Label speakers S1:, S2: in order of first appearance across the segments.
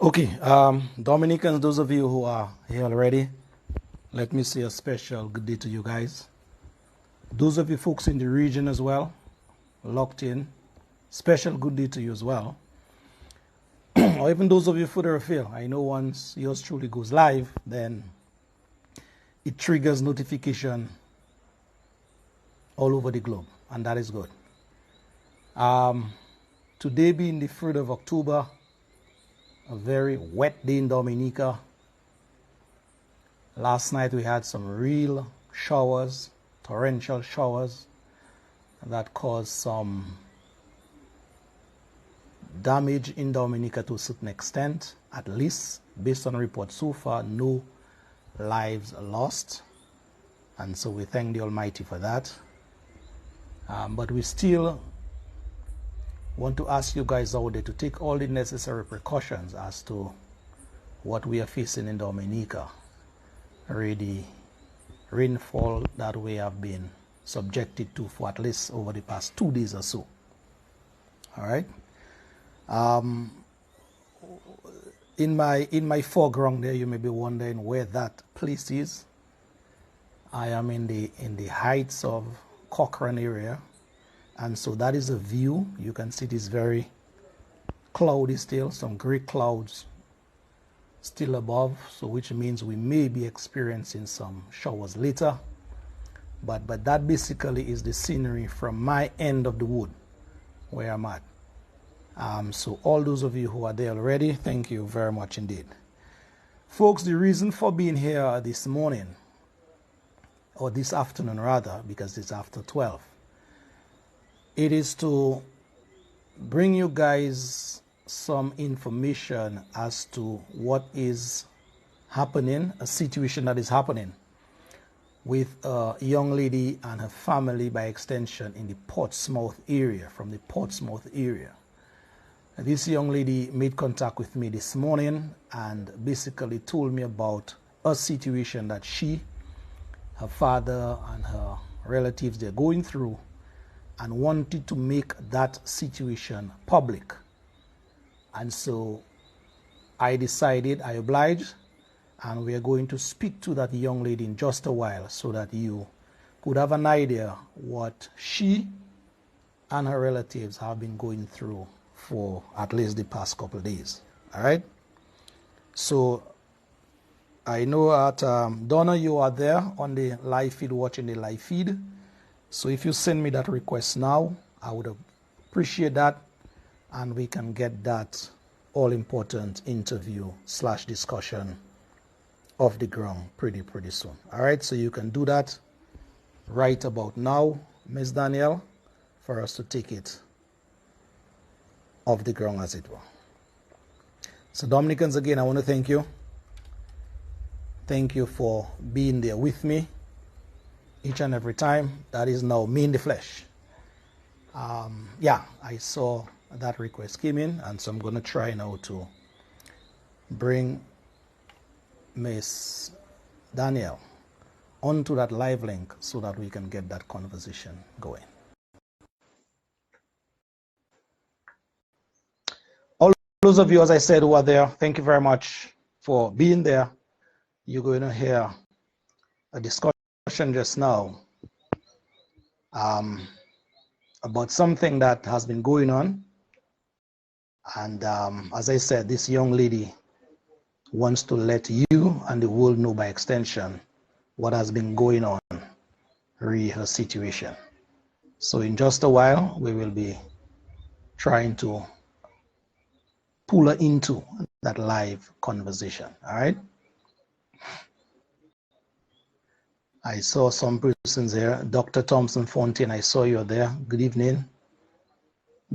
S1: Okay, Dominicans, those of you who are here already, let me say a special good day to you guys. Those of you folks in the region as well, locked in, special good day to you as well. Or even those of you further afield, I know once yours truly goes live, then it triggers notification all over the globe, and that is good. Today being the 3rd of October, a very wet day in Dominica. Last night we had some real showers, torrential showers, that caused some damage in Dominica to a certain extent. At least, based on reports so far, no lives lost. And so we thank the Almighty for that. But we still want to ask you guys out there to take all the necessary precautions as to what we are facing in Dominica. Already rainfall that we have been subjected to for at least over the past 2 days or so. All right. In my foreground there, you may be wondering where that place is. I am in the heights of Cochrane area, and so that is a view. You can see it is very cloudy still, some gray clouds still above, so which means we may be experiencing some showers later. But that basically is the scenery from my end of the wood where I'm at. So all those of you who are there already, thank you very much indeed. Folks, the reason for being here this morning, or this afternoon rather, because it's after 12, it is to bring you guys some information as to what is happening, a situation that is happening with a young lady and her family, by extension, in the Portsmouth area, from the Portsmouth area. This young lady made contact with me this morning and basically told me about a situation that she, her father, and her relatives, they're going through, and wanted to make that situation public. And so I decided, I obliged, and we are going to speak to that young lady in just a while so that you could have an idea what she and her relatives have been going through for at least the past couple of days. All right? So I know that Donna, you are there on the live feed, watching the live feed. So if you send me that request now, I would appreciate that, and we can get that all-important interview / discussion off the ground pretty soon. All right, so you can do that right about now, Ms. Danielle, for us to take it off the ground, as it were. So Dominicans, again, I want to thank you. Thank you for being there with me each and every time. That is now me in the flesh. Yeah, I saw that request came in, and so I'm going to try now to bring Miss Danielle onto that live link so that we can get that conversation going. All those of you, as I said, who are there, thank you very much for being there. You're going to hear a discussion just now about something that has been going on. And as I said, this young lady wants to let you and the world know, by extension, what has been going on, her situation. So in just a while, we will be trying to pull her into that live conversation. All right? I saw some persons here. Dr. Thompson Fontaine, I saw you there. Good evening.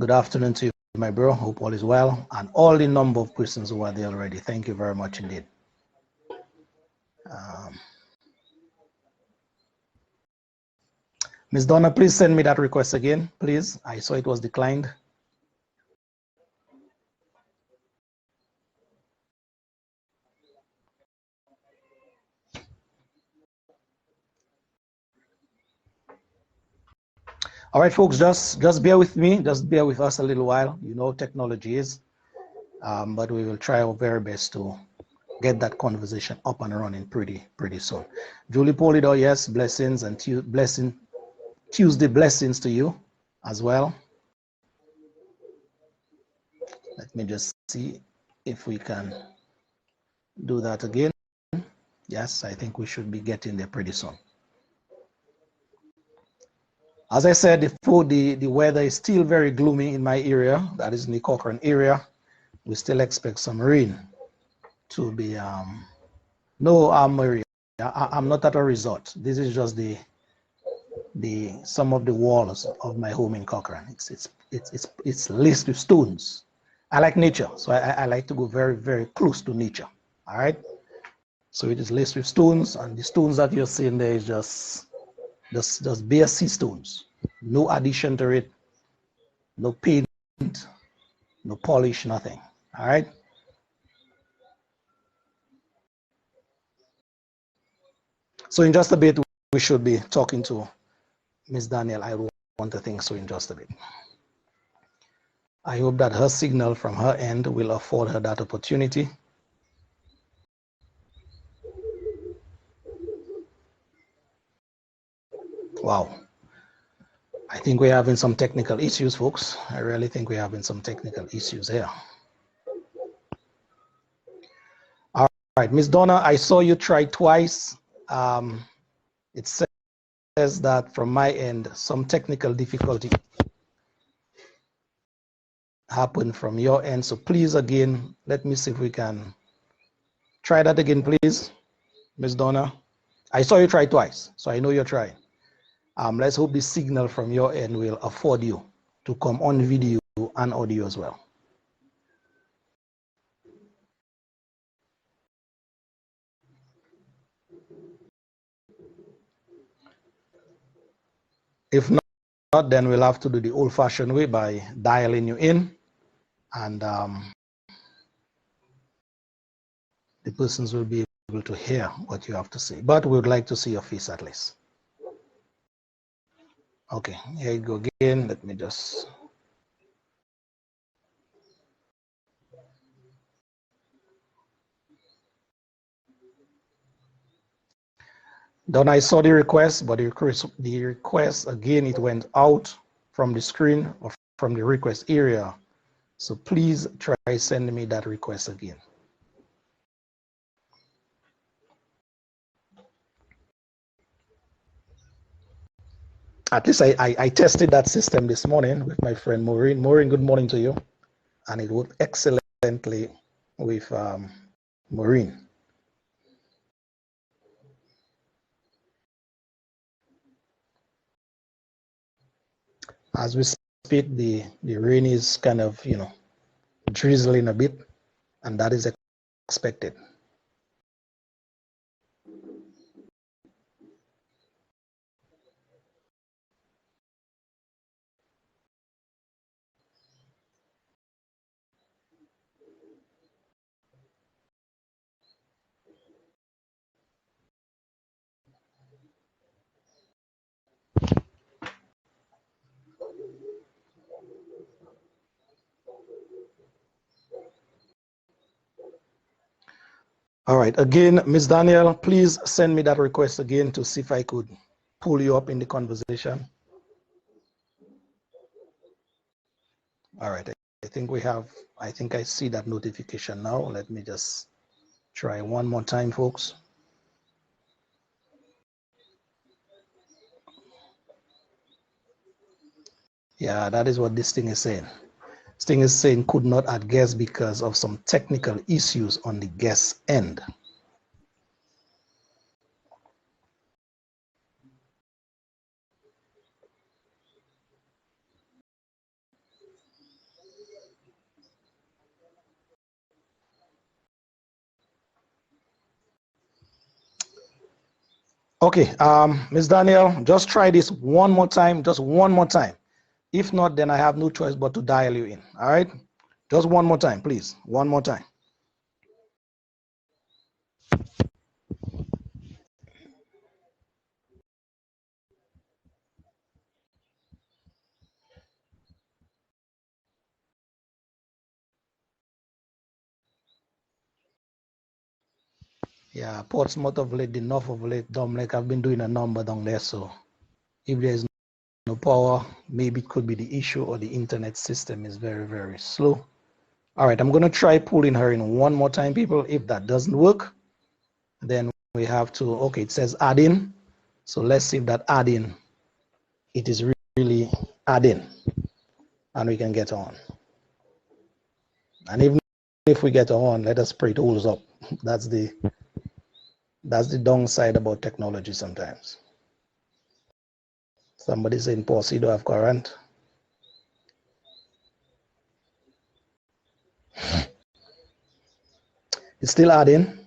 S1: Good afternoon to you, my bro. Hope all is well. And all the number of persons who are there already. Thank you very much indeed. Ms. Donna, please send me that request again, please. I saw it was declined. All right, folks, just bear with me. Just bear with us a little while. You know, technology is. but we will try our very best to get that conversation up and running pretty soon. Julie Polidor, yes, blessings and Tuesday blessings to you as well. Let me just see if we can do that again. Yes, I think we should be getting there pretty soon. As I said, the weather is still very gloomy in my area, that is in the Cochrane area. We still expect some rain to be, no, Maria, I'm not at a resort. This is just some of the walls of my home in Cochrane. It's laced with stones. I like nature, so I like to go very close to nature. All right. So it is laced with stones, and the stones that you're seeing there is just bare sea stones. No addition to it, no paint, no polish, nothing. All right. So in just a bit, we should be talking to Miss Daniel. I want to think so in just a bit. I hope that her signal from her end will afford her that opportunity. Wow. I think we're having some technical issues, folks. I really think we're having some technical issues here. All right, Miss Donna, I saw you try twice. It says that from my end, some technical difficulty happened from your end. So please, again, let me see if we can try that again, please, Miss Donna. I saw you try twice, so I know you're trying. Let's hope the signal from your end will afford you to come on video and audio as well. If not, then we'll have to do the old-fashioned way by dialing you in, and the persons will be able to hear what you have to say. But we would like to see your face at least. Okay, here you go again. Let me just... Then I saw the request, but the request again, it went out from the screen or from the request area. So please try sending me that request again. At least I tested that system this morning with my friend Maureen. Maureen, good morning to you. And it worked excellently with Maureen. As we speak, the rain is kind of, drizzling a bit, and that is expected. All right, again, Ms. Daniel, please send me that request again to see if I could pull you up in the conversation. All right, I think I see that notification now. Let me just try one more time, folks. Yeah, that is what this thing is saying. This thing is saying could not add guests because of some technical issues on the guest end. Okay, Ms. Daniel, just try this one more time, just one more time. If not, then I have no choice but to dial you in. All right, just one more time, please. One more time. Yeah, Portsmouth of late, the north of late, Domlake, I've been doing a number down there. So if there's no power, maybe it could be the issue or the internet system is very, very slow. All right, I'm going to try pulling her in one more time, people. If that doesn't work, then we have to, okay, it says add in. So let's see if that add in, it is really add in, and we can get on. And even if we get on, let us pray it holds up. That's the downside about technology sometimes. Somebody saying, pause, you don't have current. It's still adding.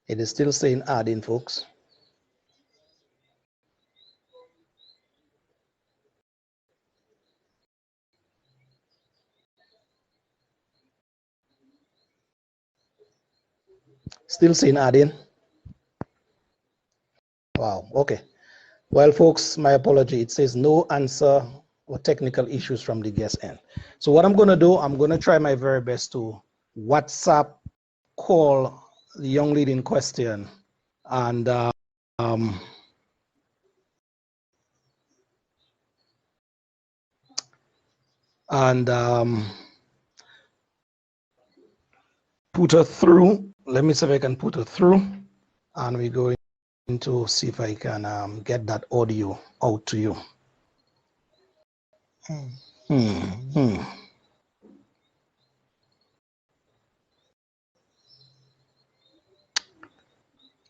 S1: It is still saying adding, folks. Still saying adding. Wow, okay. Well, folks, my apology. It says no answer or technical issues from the guest end. So what I'm going to do, I'm going to try my very best to WhatsApp call the young lady in question and put her through. Let me see if I can put her through, and we're going to see if I can get that audio out to you.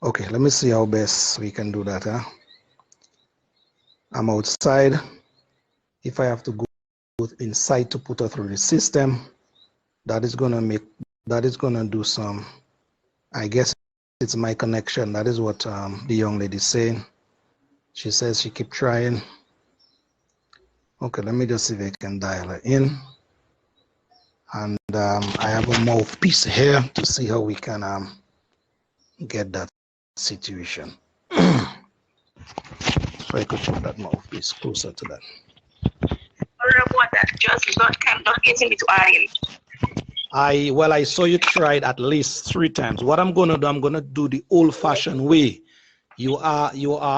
S1: Okay, let me see how best we can do that. I'm outside. If I have to go inside to put her through the system, that is gonna do some, I guess it's my connection. That is what the young lady is saying. She says she keep trying. Okay, let me just see if I can dial her in. And I have a mouthpiece here to see how we can get that situation. So I could put that mouthpiece closer to that.
S2: Just not getting me to audience.
S1: I saw you tried at least 3 times. What I'm gonna do, I'm gonna do the old-fashioned way. You are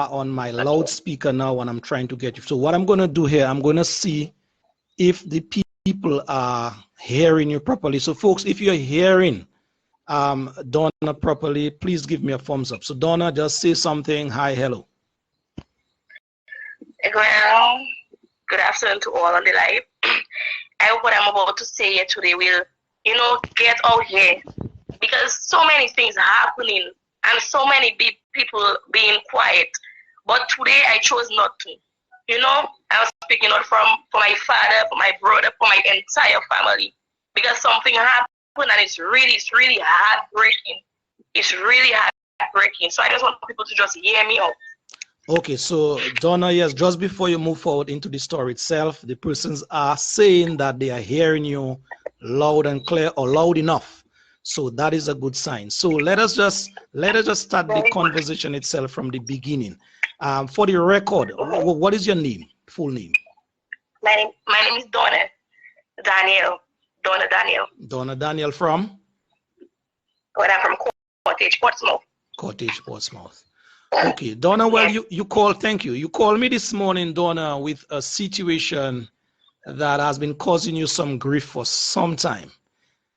S1: on my loudspeaker now, and I'm trying to get you. So what I'm gonna do here, I'm gonna see if the people are hearing you properly. So folks, if you're hearing Donna properly, please give me a thumbs up. So Donna, just say something. Hi, hello.
S2: Well, good afternoon to all on the live. I hope what I'm about to say here today will, get out here, because so many things are happening and so many people being quiet. But today I chose not to. I was speaking out for my father, for my brother, for my entire family, because something happened and it's really heartbreaking. It's really heartbreaking. So I just want people to just hear me out.
S1: Okay, so Donna, yes, just before you move forward into the story itself, the persons are saying that they are hearing you loud and clear, or loud enough. So that is a good sign. So let us just start the conversation itself from the beginning. For the record, what is your name? Full name?
S2: My name is Donna Daniel. Donna Daniel.
S1: Donna Daniel from?
S2: Well, I'm from Cottage, Portsmouth.
S1: Cottage, Portsmouth. Okay, Donna, well, you called, thank you. You called me this morning, Donna, with a situation that has been causing you some grief for some time.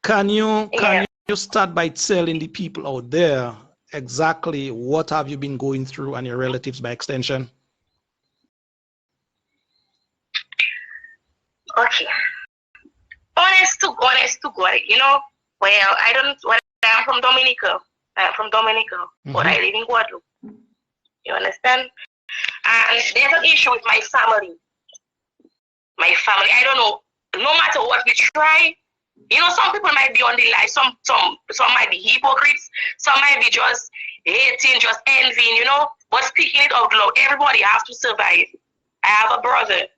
S1: Can you start by telling the people out there exactly what have you been going through, and your relatives by extension?
S2: Okay. Honest to God, well, I'm from Dominica. But I live in Guadeloupe. You understand? And there's an issue with my family. I don't know. No matter what we try, some people might be on the line. Some might be hypocrites. Some might be just hating, just envying, But speaking it out loud, everybody has to survive. I have a brother.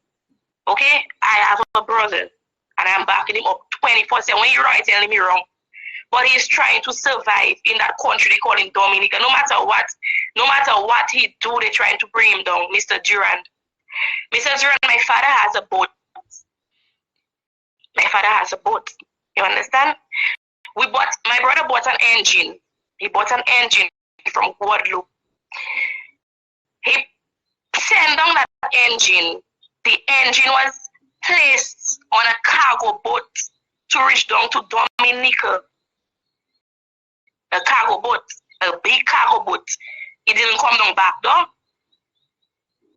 S2: Okay? I have a brother. And I'm backing him up 24/7. When you're right, telling me wrong. but he's trying to survive in that country they call him Dominica. No matter what he do, they're trying to bring him down, Mr. Durand. Mr. Durand, my father has a boat. My father has a boat. You understand? My brother bought an engine. He bought an engine from Guadeloupe. He sent down that engine. The engine was placed on a cargo boat to reach down to Dominica. A cargo boat, a big cargo boat. It didn't come down back though.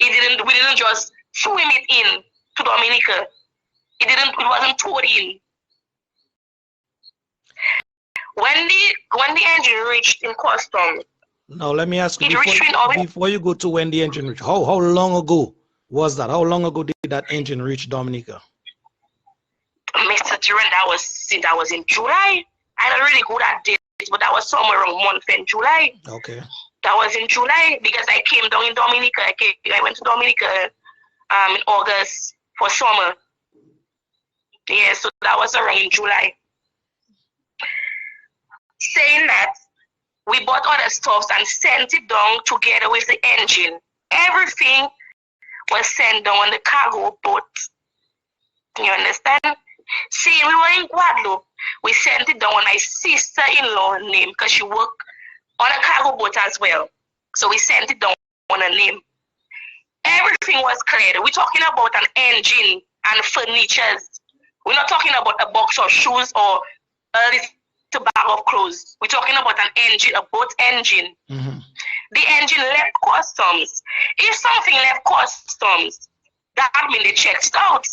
S2: We didn't just swim it in to Dominica. It wasn't towed in. When the engine reached in custom.
S1: Now let me ask you, before you go to when the engine reached, how long ago was that? How long ago did that engine reach Dominica?
S2: Mr. Durand, that was in July. I don't really go that date, but that was somewhere around month in July.
S1: Okay.
S2: That was in July because I came down in Dominica. I went to Dominica in August for summer. Yeah, so that was around in July. Saying that, we bought other stuffs and sent it down together with the engine. Everything was sent down on the cargo boat. You understand? See, we were in Guadeloupe. We sent it down on my sister-in-law name because she worked on a cargo boat as well. So we sent it down on her name. Everything was cleared. We're talking about an engine and furnitures. We're not talking about a box of shoes or a little bag of clothes. We're talking about an engine, a boat engine.
S1: Mm-hmm.
S2: The engine left customs. If something left customs, that means they checked it out.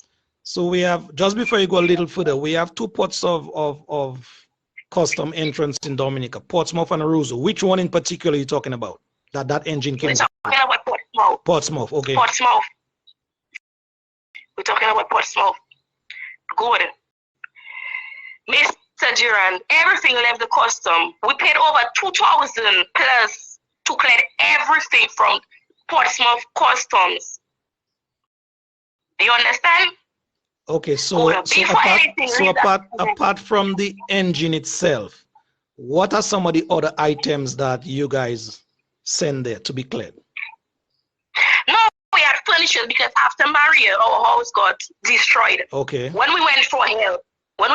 S1: So we have, just before you go a little further, we have two ports of custom entrance in Dominica, Portsmouth and Arouzou. Which one in particular are you talking about? That engine came.
S2: We're talking about Portsmouth.
S1: Portsmouth, okay.
S2: Portsmouth. We're talking about Portsmouth. Good. Mr. Durand, everything left the custom. We paid over 2,000 plus to clear everything from Portsmouth customs. Do you understand?
S1: Okay, so apart from the engine itself, what are some of the other items that you guys send there to be cleared?
S2: No, we had furniture because after Maria, our house got destroyed.
S1: Okay.
S2: When we went for help, my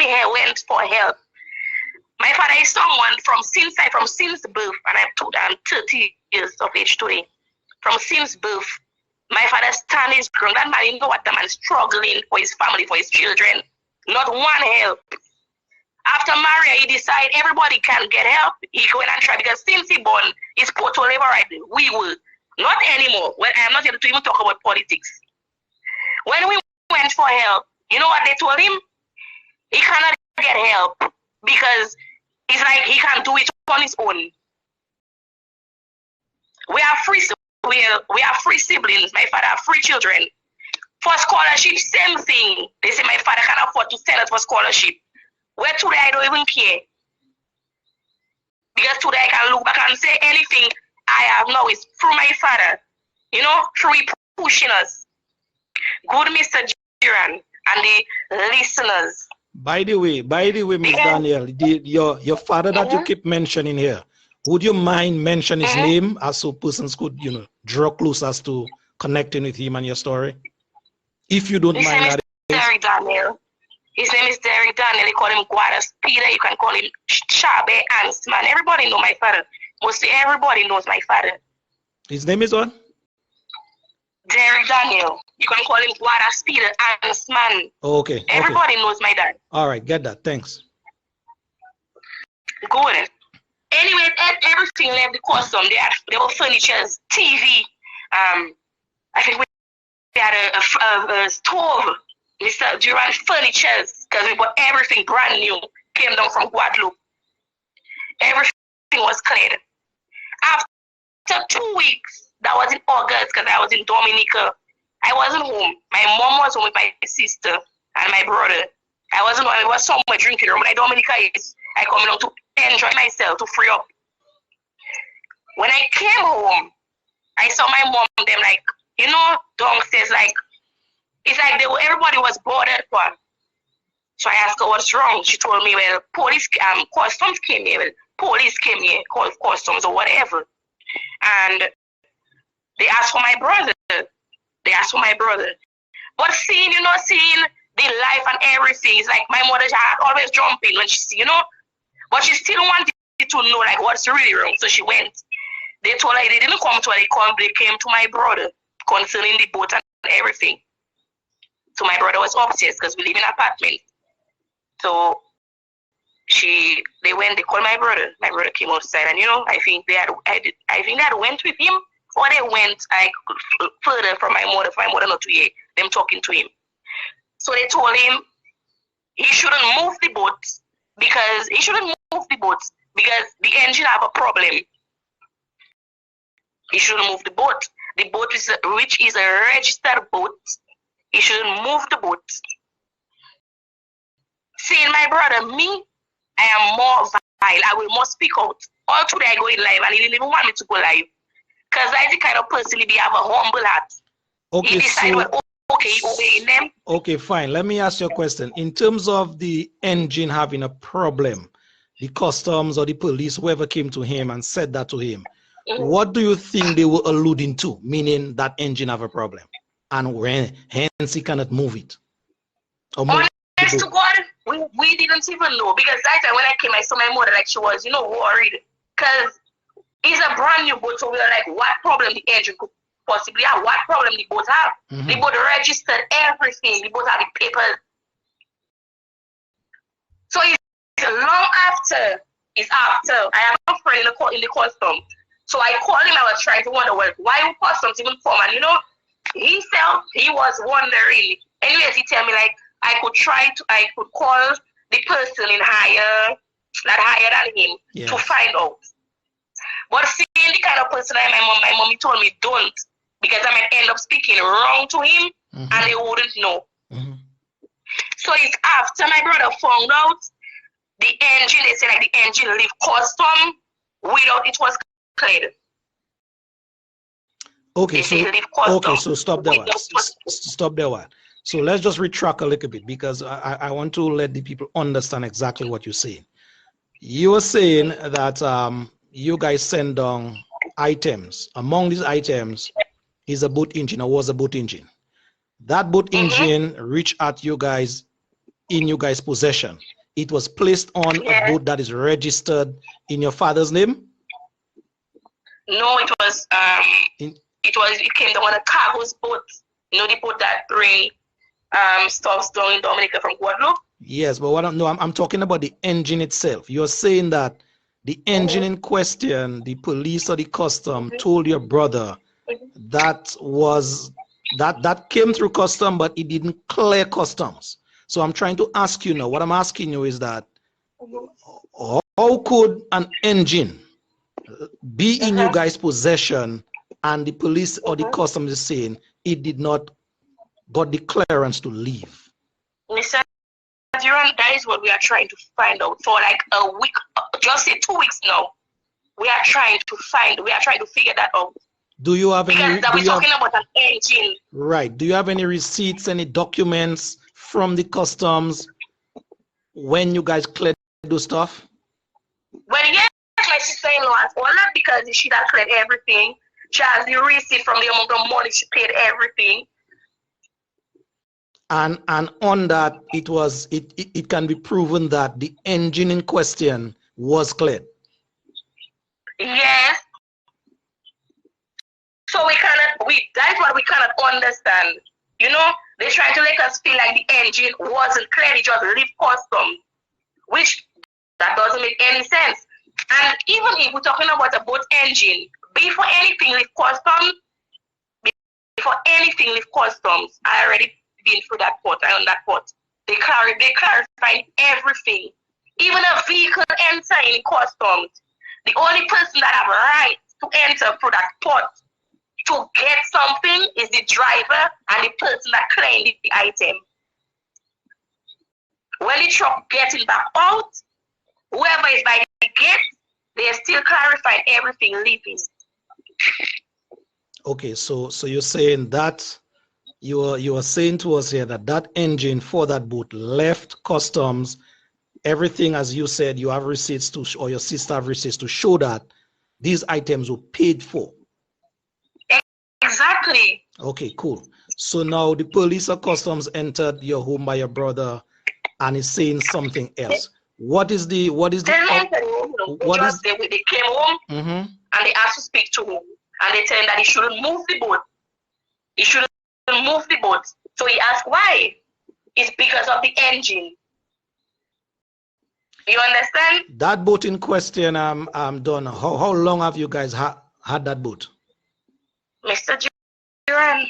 S2: father is someone from since birth, and I'm 30 years of age today. From since birth, my father stand his ground. That man, you know what the man struggling for his family, for his children. Not one help. After Maria, he decided everybody can get help. He go in and try because since he born, he's put to labor right. We will. Not anymore. Well, I'm not able to even talk about politics. When we went for help, you know what they told him? He cannot get help because it's like he can't do it on his own. We are free siblings. My father have 3 children. For scholarship, same thing. They say my father can't afford to send us for scholarship. Where today I don't even care. Because today I can look back and say anything I have now is through my father. You know, through he pushing us. Good Mr. Durand and the listeners.
S1: By the way, Ms. Danielle, your father that you keep mentioning here, would you mind mentioning his name as so persons could, draw close as to connecting with him and your story? If you don't mind.
S2: His name is Derek Daniel. His name is Derek Daniel. They call him Guadas Peter. You can call him Shabe Ansman. Everybody know my father. Mostly everybody knows my father.
S1: His name is what?
S2: Derek Daniel. You can call him Guadas Peter Ansman.
S1: Okay.
S2: Everybody knows my dad.
S1: All right, get that. Thanks.
S2: Good. Anyway, everything left the custom. There were furnitures, TV. I think we had a stove. Mr. Durand furnitures, because we bought everything brand new, came down from Guadeloupe. Everything was cleared. After 2 weeks, that was in August, because I was in Dominica. I wasn't home. My mom was home with my sister and my brother. I wasn't home. I was somewhere drinking. When I Dominica is, I come down to enjoy myself, to free up. When I came home, I saw my mom, them like, downstairs, like, it's like everybody was boarded for. So I asked her what's wrong. She told me, well, customs came here. Well, police came here, called customs or whatever. And they asked for my brother. But seeing the life and everything, it's like my mother had always jumping when she, but she still wanted to know like what's really wrong. So she went. They told her they didn't come to her, they came to my brother concerning the boat and everything. So my brother was upstairs because we live in an apartment. So they called my brother. My brother came outside, and I think they had went with him, or they went like further from my mother for my mother not to hear them talking to him. So they told him he shouldn't move the boat because the engine have a problem. He shouldn't move the boat. The boat which is a registered boat. He shouldn't move the boat. Seeing my brother, me, I am more vile. I will more speak out. All today I go in live, and he didn't even want me to go live. Because I'm the kind of person he have a humble heart.
S3: Okay,
S2: he decided, he obeying them.
S3: Okay, fine. Let me ask you a question. In terms of the engine having a problem, the customs or the police, whoever came to him and said that to him, what do you think they were alluding to, meaning that engine have a problem? And hence he cannot move it?
S2: Honest to God, we didn't even know. Because that time when I came, I saw my mother like she was, worried. Because it's a brand new boat, so we were like, what problem the engine could possibly have? What problem the boat have? The boat registered everything. The boat had the papers. So it's long after. I have a friend in the custom. So I called him. I was trying to wonder, well, why would customs even come? And he felt he was wondering. Anyways, he tell me like I could call the person higher than him to find out. But seeing the kind of person my mommy told me don't, because I might end up speaking wrong to him and they wouldn't know. So it's after my brother found out the engine, they say like the engine leave custom without it was cleared.
S3: Okay, so stop there. Stop there. So let's just retract a little bit, because I want to let the people understand exactly what you're saying. You are saying that you guys send down items. Among these items is a boat engine, or was a boat engine. That boat engine reached at you guys in you guys' possession. It was placed on a boat that is registered in your father's name?
S2: No, it was it came down on a cargo's boat. The boat that bring stuffs down in Dominica from Guadeloupe.
S3: Yes, but I'm talking about the engine itself. You're saying that the engine in question, the police or the custom told your brother that came through custom, but it didn't clear customs. So I'm trying to ask you now, what I'm asking you is that how could an engine be in you guys' possession and the police or the customs is saying it did not got the clearance to leave?
S2: Mr. Duran, that is what we are trying to find out for like a week, just say 2 weeks now. We are trying to figure that out.
S3: Do you have any?
S2: Because we're talking about an engine.
S3: Right. Do you have any receipts, any documents from the customs when you guys cleared those stuff?
S2: Well, yes, my sister-in-law has all that because she has cleared everything. She has the receipt from the amount of money she paid, everything.
S3: And on that, it can be proven that the engine in question was cleared.
S2: Yes. So that's what we cannot understand. They're trying to make us feel like the engine wasn't cleared, it just leave custom, which that doesn't make any sense. And even if we're talking about a boat engine, before anything leave customs, I already been through that port. I own that port. They clarify everything. Even a vehicle entering in customs, the only person that have a right to enter through that port to get something is the driver and the person that claimed the item. When the truck getting back out, whoever is by the gate, they're still clarifying everything leaving.
S3: Okay, so you're saying that You were saying to us here that that engine for that boat left customs. Everything, as you said, you have receipts to, or your sister have receipts to show that these items were paid for.
S2: Exactly.
S3: Okay, cool. So now the police or customs entered your home by your brother and is saying something else. What is the
S2: They came home
S3: Mm-hmm.
S2: and they asked to speak to him, and they tell him that he shouldn't move the boat. He shouldn't move the boat. So he asked why. It's because of the engine. You understand?
S3: That boat in question, I'm done. How long have you guys had that boat?
S2: Mr. Duran,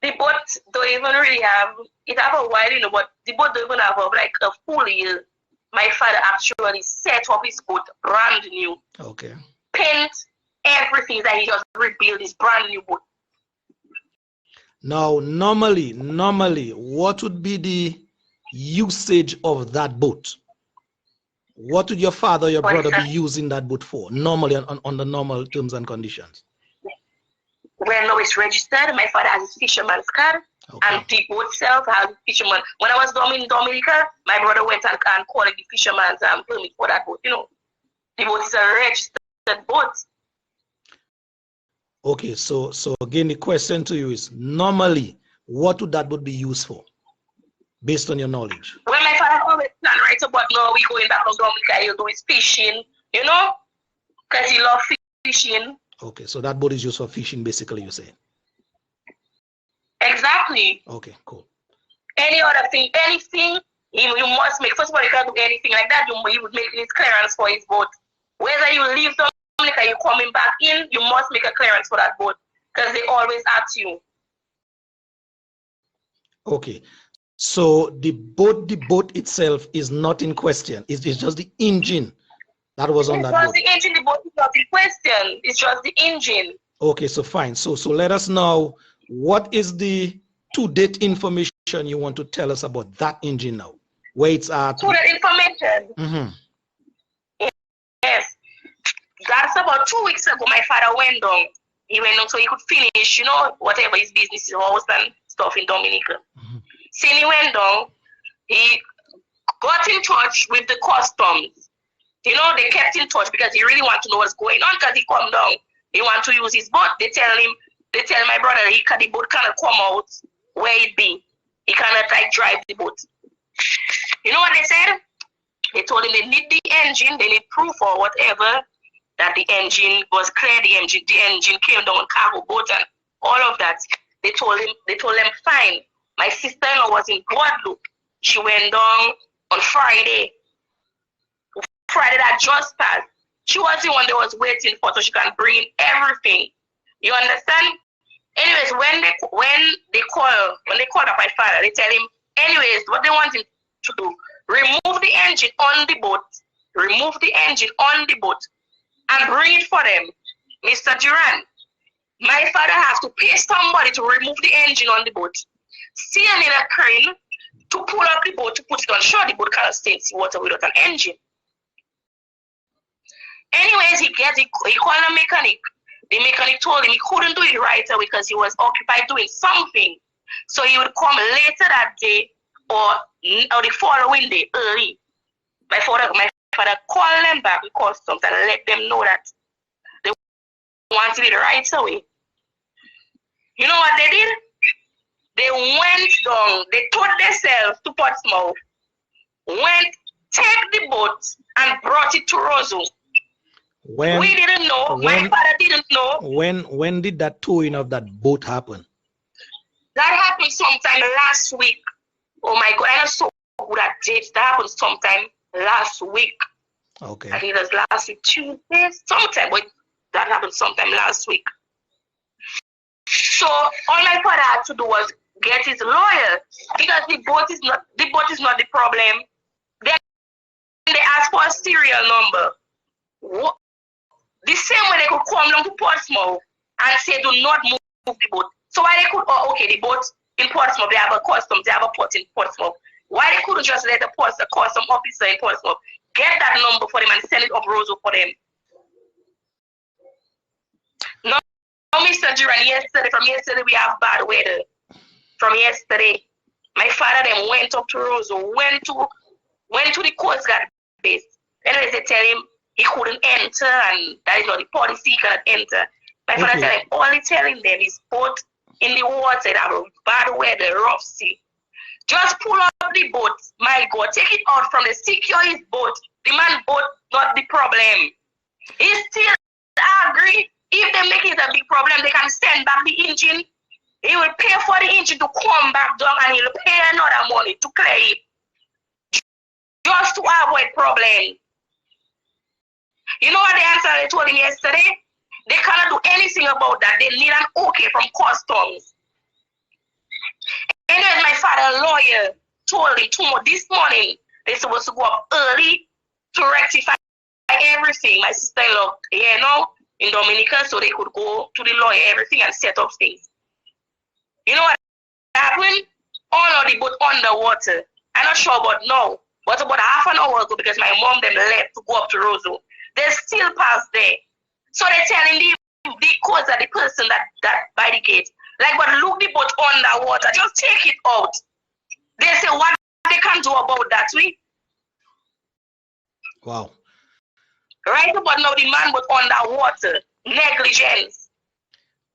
S2: the boat don't even really have, it have a while, you know, but the boat don't even have like a full year. My father actually set up his boat brand new.
S3: Okay.
S2: Paint, everything that he just rebuilt his brand new boat.
S3: Now, normally, what would be the usage of that boat? What would your father or your brother be using that boat for? Normally, on the normal terms and conditions.
S2: Well, no, it's registered. My father has his fisherman's card,
S3: okay.
S2: And the boat itself has fisherman. When I was in Dominica, my brother went and called the fisherman's permit for that boat. You know, the boat is a registered boat.
S3: Okay, so again, the question to you is, normally, what would that boat be used for, based on your knowledge?
S2: Well, my father always planned right about now we going back to Dominica, he'll do his fishing, you know, because he loves fishing.
S3: Okay, so that boat is used for fishing, basically, you're saying?
S2: Exactly.
S3: Okay, cool.
S2: Any other thing, anything, you must make. First of all, you can't do anything like that. You would make this clearance for his boat. Whether you leave Dominica, you're coming back in, you must make a clearance for that boat because they always ask you.
S3: Okay, so the boat itself is not in question. It's just the engine that was on that boat.
S2: It's just the engine. The boat is not in question. It's just the engine.
S3: Okay, so fine. So let us know, what is the to-date information you want to tell us about that engine now? Where it's at?
S2: To-date information?
S3: Mm-hmm.
S2: Yes. That's about 2 weeks ago. My father went down. He went down so he could finish, you know, whatever his business is, house and stuff in Dominica.
S3: Mm-hmm.
S2: Since he went down, he got in touch with the customs. You know, they kept in touch because he really wanted to know what's going on because he come down. He want to use his boat. They tell my brother the boat cannot come out where it be. He cannot like drive the boat. You know what they said? They told him they need the engine, they need proof or whatever that the engine was clear, the engine came down cargo boat and all of that. They told them fine. My sister-in-law was in Guadeloupe. She went down on Friday. Friday that just passed. She was the one they was waiting for so she can bring in everything. You understand? Anyways, when they call up my father, they tell him, anyways, what they want him to do, remove the engine on the boat, and bring it for them. Mr. Duran, my father has to pay somebody to remove the engine on the boat, send in a crane to pull up the boat, to put it on shore. The boat cannot stay in water without an engine. Anyways, he called a mechanic. The mechanic told him he couldn't do it right away because he was occupied doing something. So he would come later that day or the following day early. My father called them back with customs and let them know that they wanted it right away. You know what they did? They went down, they took themselves to Portsmouth, take the boat and brought it to Roseau. We didn't know. My father didn't know.
S3: When did that towing of that boat happen?
S2: That happened sometime last week. Oh my God, I'm so good at dates. That happened sometime last week.
S3: Okay.
S2: I think it was last week, Tuesday, sometime, but that happened sometime last week. So all my father had to do was get his lawyer because the boat is not the problem. Then they asked for a serial number. The same way they could come down to Portsmouth and say do not move the boat. So why they could, the boat in Portsmouth, they have a customs, they have a port in Portsmouth. Why they couldn't just let the custom officer in Portsmouth get that number for them and send it up Roseau for them? Number Mr. Duran, from yesterday we have bad weather. From yesterday, my father then went up to Roseau, went to the Coast Guard base. Anyways, they tell him he couldn't enter, and that is not the policy, he cannot enter. My father tell him, only telling them his boat in the water, they have a bad weather, rough sea. Just pull up the boat, my God, take it out from the secure his boat. The man boat, not the problem. He still agree. If they make it a big problem, they can send back the engine. He will pay for the engine to come back down, and he'll pay another money to clear it. Just to avoid problem. You know what the answer they told him yesterday? They cannot do anything about that. They need an okay from customs. And then my father, lawyer, told him this morning they're supposed to go up early to rectify everything. My sister-in-law, in Dominica, so they could go to the lawyer, everything, and set up things. You know what happened? All of the boat underwater. I'm not sure about now, but about half an hour ago, because my mom then left to go up to Roseau. They still pass there. So they're telling the coast that the person that by the gate, like, but look the boat underwater, just take it out. They say what they can do about that,
S3: Wow.
S2: Right about now, the man was underwater. Negligence.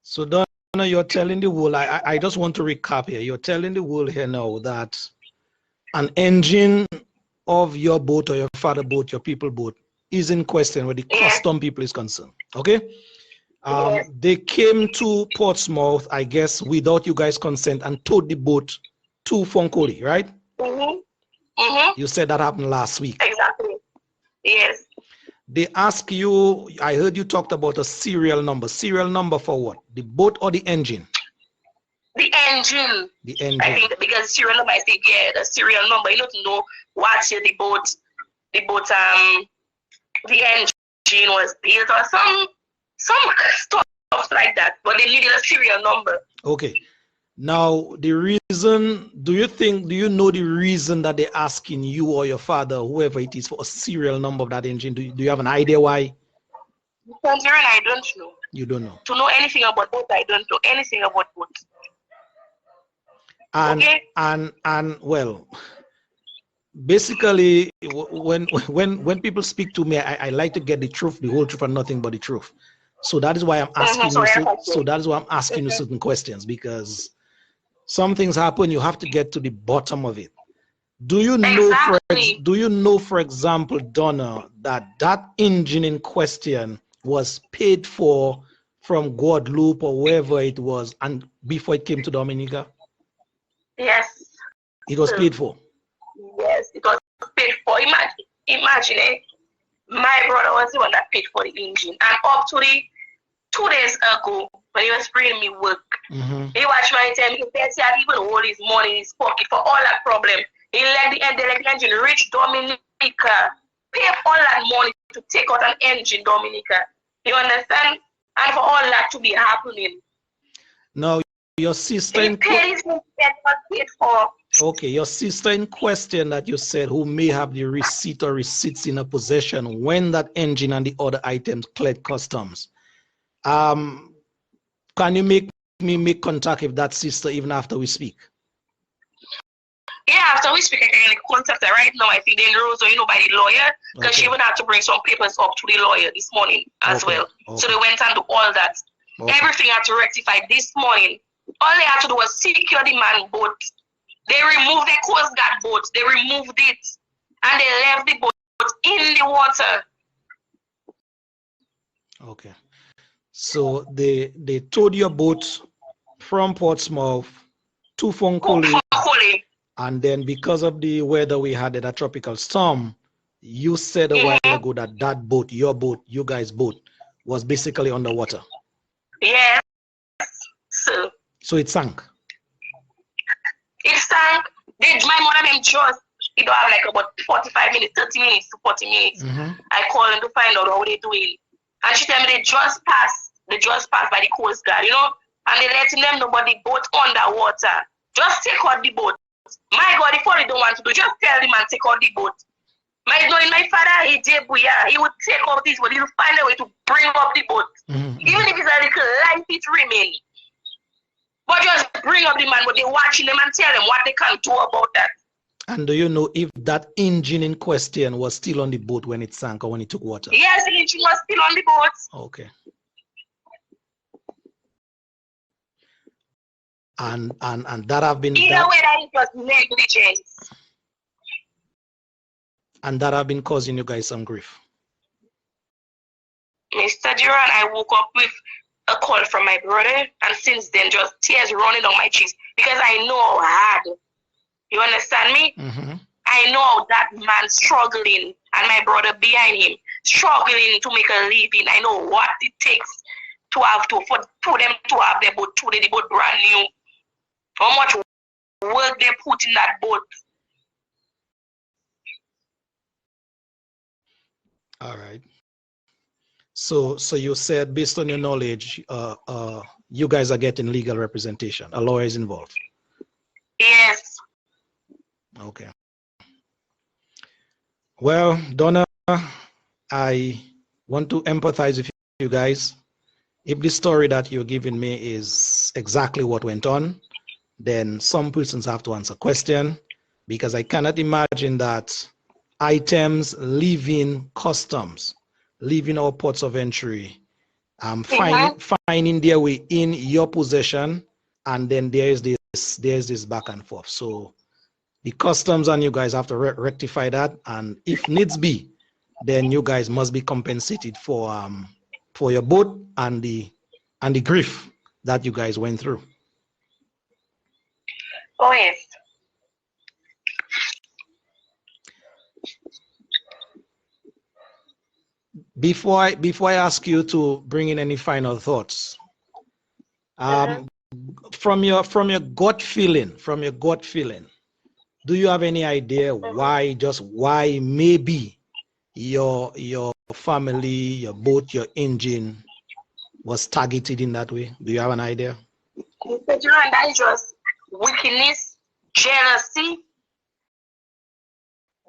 S3: So, Donna, you're telling the world, I just want to recap here. You're telling the world here now that an engine of your boat or your father boat, your people boat, is in question where the custom people is concerned. Okay? They came to Portsmouth, I guess, without you guys' consent and towed the boat to Fonkoli, right? You said that happened last week.
S2: Exactly. Yes.
S3: They ask you, I heard you talked about a serial number. Serial number for what? The boat or the engine?
S2: The engine.
S3: The engine.
S2: I think because serial number, I think, the serial number. You don't know what year the boat, the engine was built or some stuff like that. But they needed a serial number.
S3: Okay. Now, the reason, do you know the reason that they're asking you or your father, whoever it is, for a serial number of that engine? Do you have an idea why?
S2: I don't know.
S3: You don't know.
S2: To know anything about boat, I don't know anything about boat.
S3: And well, basically, when people speak to me, I like to get the truth, the whole truth, and nothing but the truth. So that is why I'm asking so that is why I'm asking you certain questions, because some things happen, you have to get to the bottom of it. Do you know, for example, Donna, that engine in question was paid for from Guadeloupe or wherever it was, and before it came to Dominica?
S2: Yes.
S3: It was paid for?
S2: Yes, it was paid for. Imagine it. My brother was the one that paid for the engine. And up to the 2 days ago, when he was bringing me work, he watched my time. He said he had even all his money in his pocket for all that problem. He let the engine reach Dominica, pay all that money to take out an engine, Dominica. You understand? And for all that to be happening.
S3: Now, your sister in Okay, your sister in question that you said, who may have the receipt or receipts in her possession when that engine and the other items cleared customs. Can you make contact with that sister even after we speak?
S2: Yeah, after we speak, I can contact her right now. I think they're in Roseau, by the lawyer, because she would have to bring some papers up to the lawyer this morning as well. So they went and do all that. Everything had to rectify this morning. All they had to do was secure the man boat. They removed the Coast Guard boat. They removed it, and they left the boat in the water.
S3: Okay. So they towed your boat from Portsmouth to Fonkoli. And then because of the weather we had at a tropical storm, you said a while ago that boat, your boat, you guys' boat, was basically underwater.
S2: Yes.
S3: So it sank.
S2: It sank. My mother named just, it don't have like about 45 minutes, 30 minutes to 40 minutes. I called them to find out how they're doing. And she told me they just passed by the Coast Guard, and they're letting them know about the boat underwater. Just take out the boat. My God, if all they don't want to do, just tell them and take out the boat. My father, he did, he would take off this, but he'll find a way to bring up the boat.
S3: Mm-hmm.
S2: Even if it's a little life, it remains. But just bring up the man, but they're watching them and tell them what they can do about that.
S3: And do you know if that engine in question was still on the boat when it sank or when it took water?
S2: Yes, the engine was still on the boat.
S3: Okay. And that have been
S2: either way, that it was negligence.
S3: And that have been causing you guys some grief.
S2: Mr. Duran, I woke up with a call from my brother, and since then, just tears running down my cheeks because I know how hard. You understand me?
S3: Mm-hmm.
S2: I know that man struggling, and my brother behind him struggling to make a living. I know what it takes to have for them to have their boat today, the boat brand new. How much work they put in that boat.
S3: All right. So you said based on your knowledge, you guys are getting legal representation. A lawyer is involved.
S2: Yes.
S3: Okay. Well, Donna, I want to empathize with you guys. If the story that you're giving me is exactly what went on, then some persons have to answer question, because I cannot imagine that items leaving customs, leaving our ports of entry, finding their way in your possession, and then there's this back and forth. So the customs and you guys have to rectify that, and if needs be, then you guys must be compensated for your boat and the grief that you guys went through.
S2: Oh yes.
S3: Before I ask you to bring in any final thoughts, from your gut feeling, do you have any idea why maybe your family, your boat, your engine was targeted in that way? Do you have an idea?
S2: That is just wickedness, jealousy.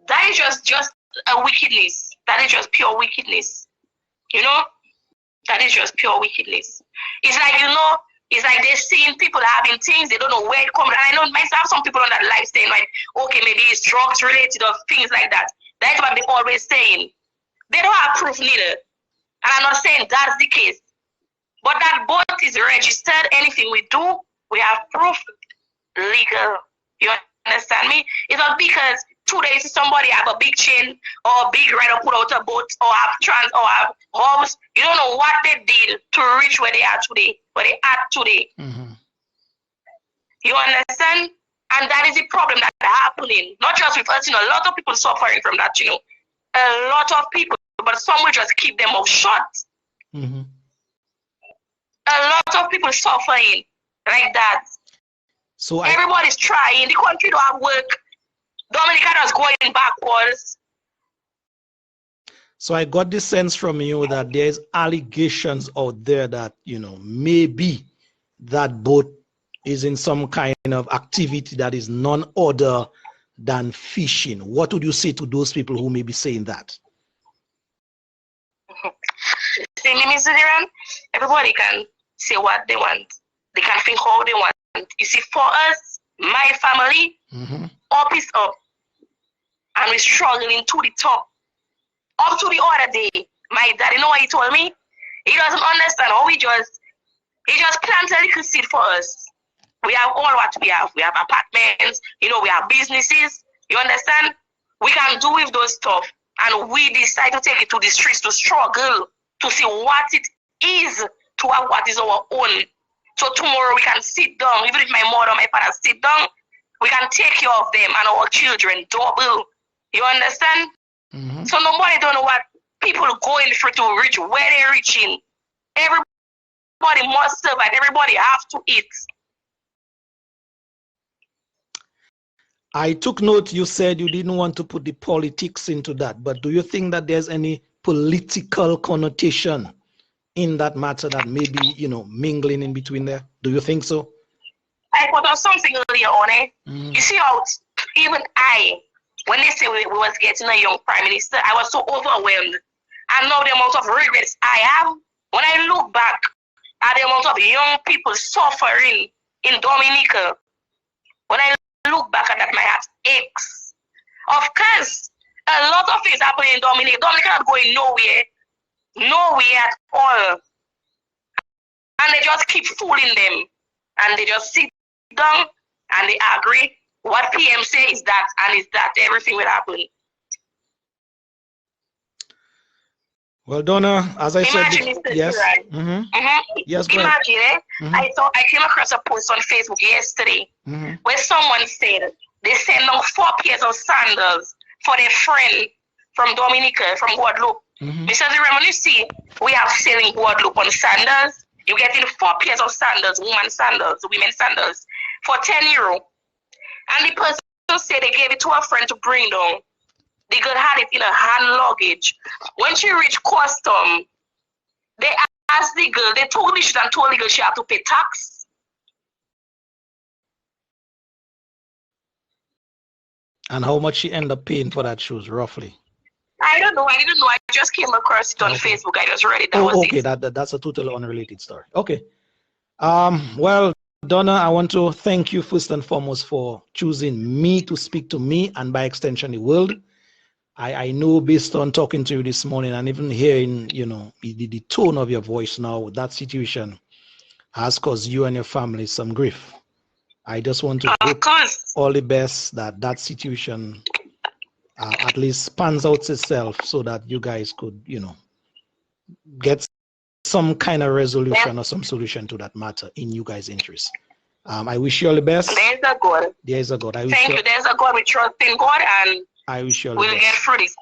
S2: That is just a wickedness. That is just pure wickedness. You know, that is just pure wickedness. It's like, it's like they're seeing people having things, they don't know where it comes. And I know myself, some people on that live saying like, okay, maybe it's drugs related or things like that. That's what they're always saying. They don't have proof neither. And I'm not saying that's the case. But that boat is registered. Anything we do, we have proof, legal. You understand me? It's not because today somebody have a big chain or a big rider put out a boat or have homes. You don't know what they did to reach where they are today,
S3: Mm-hmm.
S2: You understand? And that is the problem that's happening. Not just with us, a lot of people suffering from that, A lot of people, but some will just keep them off shut.
S3: Mm-hmm.
S2: A lot of people suffering like that.
S3: So
S2: everybody's trying. The country don't have work. Dominica is going backwards.
S3: So I got this sense from you that there's allegations out there that, maybe that boat is in some kind of activity that is none other than fishing. What would you say to those people who may be saying that?
S2: See, Mr. Duran, everybody can say what they want. They can think how they want. You see, for us, my family,
S3: mm-hmm.
S2: up is up. And we're struggling to the top. Up to the other day, my daddy, know what he told me? He doesn't understand how he just planted a little seed for us. We have all what we have. We have apartments, we have businesses. You understand? We can do with those stuff. And we decide to take it to the streets to struggle, to see what it is to have what is our own. So tomorrow we can sit down, even if my mother or my father sit down, we can take care of them and our children double. You understand?
S3: Mm-hmm.
S2: So nobody don't know what people going through to reach where they're reaching. Everybody must survive. Everybody have to eat.
S3: I took note, you said you didn't want to put the politics into that, but do you think that there's any political connotation in that matter that maybe, mingling in between there? Do you think so?
S2: I put on something earlier on it.
S3: Mm-hmm.
S2: You see how even I when they say we was getting a young prime minister, I was so overwhelmed. And now the amount of regrets I have, when I look back at the amount of young people suffering in Dominica, when I look back at that, my heart aches. Of course, a lot of things happening in Dominica. Dominica not going nowhere at all. And they just keep fooling them. And they just sit down and they agree. What PM say is that, and is that everything will happen.
S3: Well, Donna, as I said, yes. Yes, go ahead.
S2: Imagine, I came across a post on Facebook yesterday where someone said they sent down 4 pairs of sandals for their friend from Dominica, from Guadeloupe. Because remember, you see, we have selling Guadeloupe on sandals. You're getting 4 pairs of sandals, women's sandals, for €10. And the person said they gave it to a friend to bring down. The girl had it in a hand luggage. When she reached custom, they asked the girl, they told the girl she had to pay tax.
S3: And how much she ended up paying for that shoes, roughly?
S2: I don't know. I didn't know. I just came across it on Facebook. I just read it.
S3: That's a totally unrelated story. Okay. Well, Donna, I want to thank you first and foremost for choosing me to speak to me and by extension the world. I know based on talking to you this morning and even hearing, the tone of your voice now, that situation has caused you and your family some grief. I just want to hope all the best that situation at least pans out itself so that you guys could, get some kind of resolution or some solution to that matter in you guys' interest. I wish you all the best.
S2: There's a God.
S3: There is a God.
S2: Thank you. There's a God. We trust in God, and
S3: I wish you all the best.
S2: We'll get through this.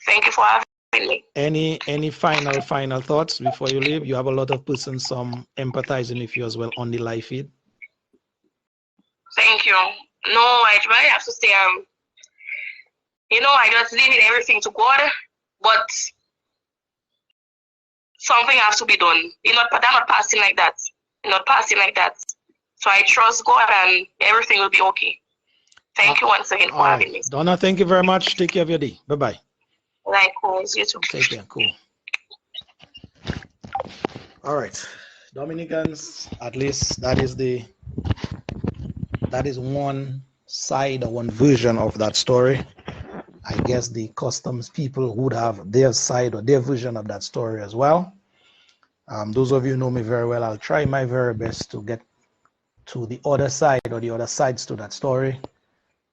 S2: Thank you for having me.
S3: Any final thoughts before you leave? You have a lot of persons empathizing with you as well on the live feed.
S2: Thank you. No, I have to say, I just leave everything to God, but something has to be done. They're not passing like that. So I trust God and everything will be okay. Thank you once again for having me.
S3: Donna, thank you very much. Take care of your day. Bye-bye.
S2: Likewise, you too.
S3: Take care. Cool. All right. Dominicans, at least that is one side or one version of that story. I guess the customs people would have their side or their version of that story as well. Those of you who know me very well, I'll try my very best to get to the other side or the other sides to that story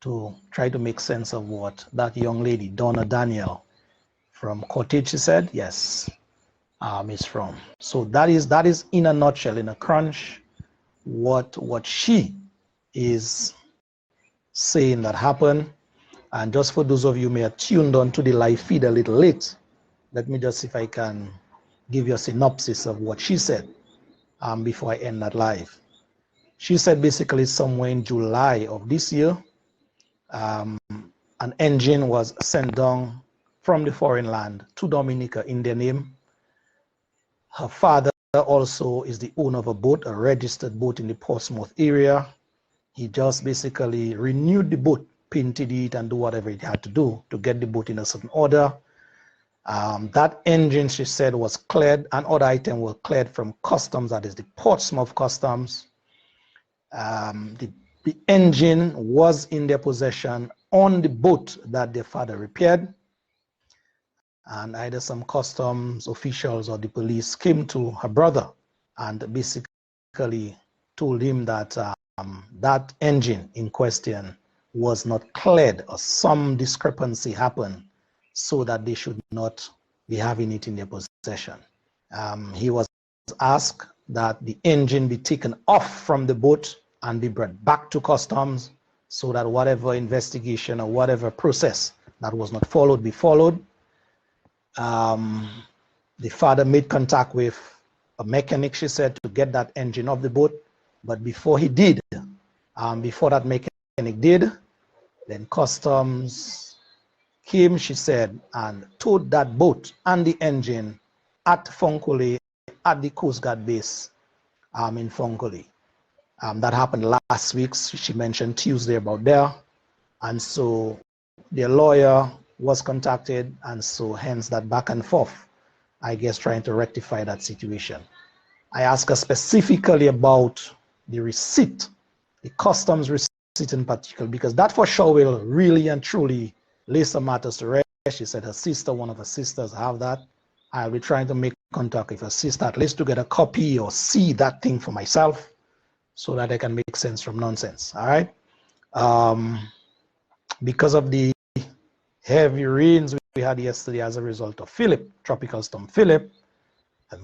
S3: to try to make sense of what that young lady, Donna Daniel from Cottage, she said, yes, is from. So that is in a nutshell, in a crunch, what she is saying that happened. And just for those of you who may have tuned on to the live feed a little late, let me just see if I can give you a synopsis of what she said before I end that live. She said basically somewhere in July of this year, an engine was sent down from the foreign land to Dominica in their name. Her father also is the owner of a boat, a registered boat in the Portsmouth area. He just basically renewed the boat, painted it, and do whatever it had to do to get the boat in a certain order. That engine, she said, was cleared, and other items were cleared from customs, that is the Portsmouth customs. The engine was in their possession on the boat that their father repaired. And either some customs officials or the police came to her brother and basically told him that that engine in question was not cleared, or some discrepancy happened so that they should not be having it in their possession. He was asked that the engine be taken off from the boat and be brought back to customs so that whatever investigation or whatever process that was not followed be followed. The father made contact with a mechanic, she said, to get that engine off the boat. But before he did, before that mechanic did, then customs came, she said, and towed that boat and the engine at Fonkole, at the Coast Guard base in Fonkole. That happened last week. She mentioned Tuesday about there. And so
S1: their lawyer was contacted, and so hence that back and forth, I guess, trying to rectify that situation. I asked her specifically about the receipt, the customs receipt in particular, because that for sure will really and truly lay some matters to rest. She said her sister, one of her sisters, have that. I'll be trying to make contact with her sister, at least to get a copy or see that thing for myself, so that I can make sense from nonsense. All right. Because of the heavy rains we had yesterday as a result of Philip, Tropical Storm Philip,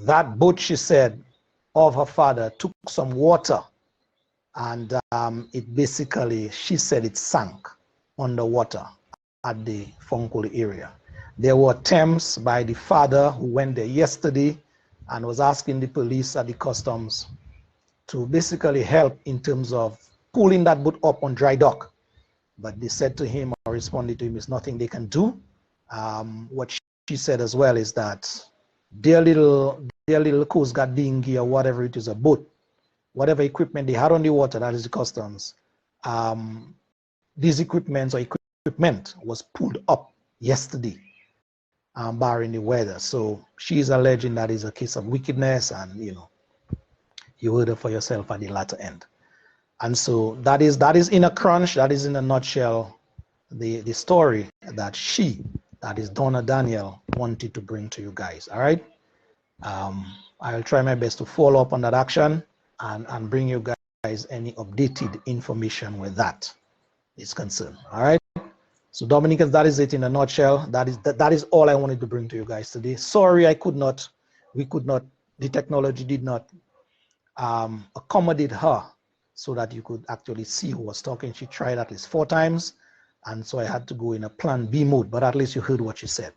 S1: that boat, she said, of her father took some water, and it basically, she said, it sank underwater at the Fonkoli area. There were attempts by the father who went there yesterday and was asking the police at the customs to basically help in terms of pulling that boat up on dry dock. But they said to him, or responded to him, is nothing they can do. What she said as well is that their little Coast Guard dinghy or whatever it is, a boat, whatever equipment they had on the water, that is the customs, these equipment was pulled up yesterday, barring the weather. So she's alleging that is a case of wickedness, and you heard it for yourself at the latter end. And so that is in a crunch, that is in a nutshell, the story that that is Donna Daniel, wanted to bring to you guys. All right. I'll try my best to follow up on that action and bring you guys any updated information with that is concerned. All right. So Dominicans, that is it in a nutshell. That is all I wanted to bring to you guys today. Sorry, we could not, the technology did not accommodate her so that you could actually see who was talking. She tried at least 4 times, and so I had to go in a plan B mode, but at least you heard what she said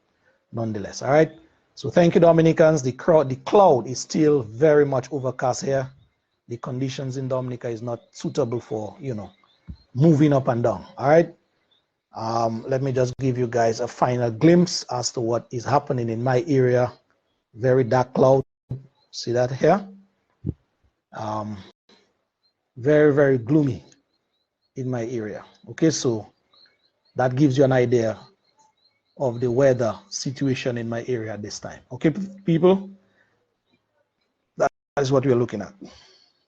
S1: nonetheless. All right. So thank you, Dominicans. The cloud is still very much overcast here. The conditions in Dominica is not suitable for, moving up and down. All right. Let me just give you guys a final glimpse as to what is happening in my area. Very dark cloud. See that here? Very, very gloomy in my area. Okay, so that gives you an idea of the weather situation in my area at this time. Okay, people, that is what we're looking at.